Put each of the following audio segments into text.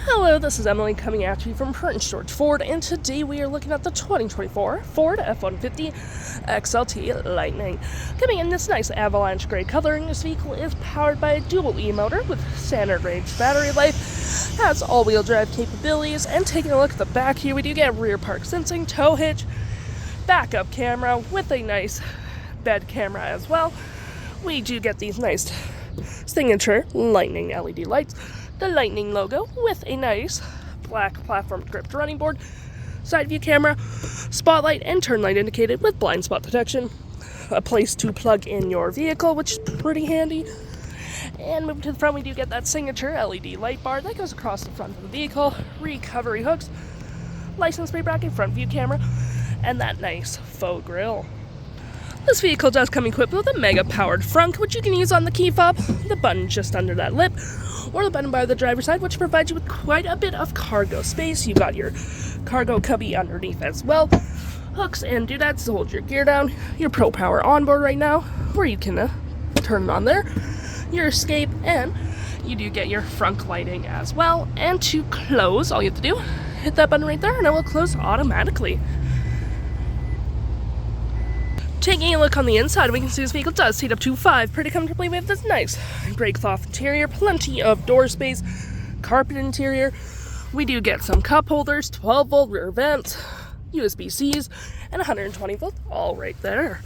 Hello, this is Emily coming at you from Print Storage Ford, and today we are looking at the 2024 Ford F-150 XLT Lightning. Coming in this nice Avalanche gray coloring, this vehicle is powered by a dual E-motor with standard range battery life, has all-wheel drive capabilities, and taking a look at the back here, we do get rear park sensing, tow hitch, backup camera with a nice bed camera as well. We do get these nice signature Lightning LED lights, the Lightning logo with a nice black platform gripped running board, side view camera, spotlight and turn light indicated with blind spot detection, a place to plug in your vehicle, which is pretty handy. And moving to the front, we do get that signature LED light bar that goes across the front of the vehicle, recovery hooks, license plate bracket, front view camera, and that nice faux grille. This vehicle does come equipped with a mega powered front, which you can use on the key fob, the button just under that lip, or the button by the driver's side, which provides you with quite a bit of cargo space. You've got your cargo cubby underneath as well, hooks and doodads to hold your gear down, your Pro Power onboard right now, where you can turn it on there, your escape, and you do get your front lighting as well. And to close, all you have to do, hit that button right there, and it will close automatically. Taking a look on the inside, we can see this vehicle does seat up to 5 pretty comfortably with this nice gray cloth interior, plenty of door space, carpet interior. We do get some cup holders, 12-volt rear vents, USB-Cs, and 120 volt all right there.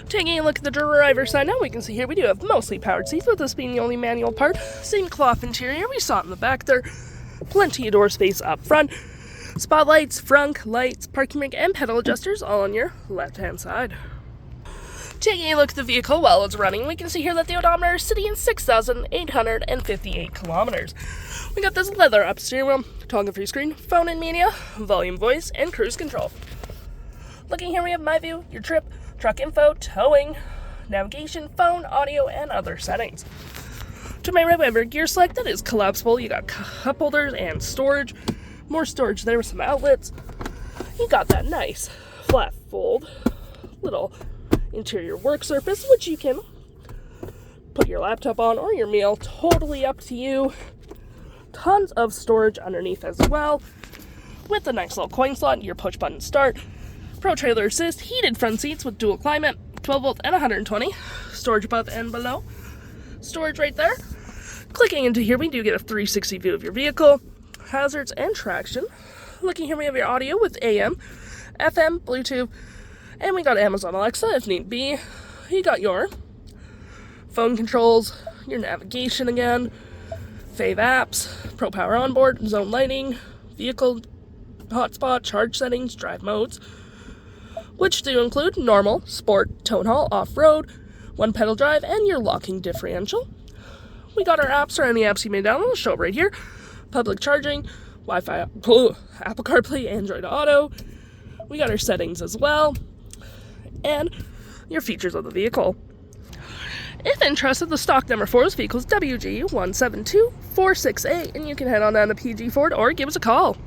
Taking a look at the driver's side now, we can see here we do have mostly powered seats, with this being the only manual part. Same cloth interior, we saw it in the back there. Plenty of door space up front. Spotlights, front lights, parking brake, and pedal adjusters all on your left-hand side. Taking a look at the vehicle while it's running, we can see here that the odometer is sitting in 6,858 kilometers. We got this leather up steering wheel, photography screen, phone and media, volume voice, and cruise control. Looking here, we have my view, your trip, truck info, towing, navigation, phone, audio, and other settings. To my right, we have our gear select that is collapsible. You got cup holders and storage, more storage there with some outlets. You got that nice flat fold little interior work surface, which you can put your laptop on or your meal, totally up to you. Tons of storage underneath as well, with a nice little coin slot, your push button start, Pro Trailer Assist, heated front seats with dual climate, 12 volt and 120, storage above and below, storage right there. Clicking into here, we do get a 360 view of your vehicle, hazards and traction. Looking here, we have your audio with AM, FM, Bluetooth, and we got Amazon Alexa if need be. You got your phone controls, your navigation again, fave apps, Pro Power onboard, zone lighting, vehicle hotspot, charge settings, drive modes, which do include normal, sport, tone haul, off-road, one pedal drive, and your locking differential. We got our apps, or any apps you may download, will show up right here. Public charging, Wi-Fi, Apple CarPlay, Android Auto. We got our settings as well, and your features of the vehicle. If interested, the stock number for this vehicle is WG17246A, and you can head on down to PG Ford or give us a call.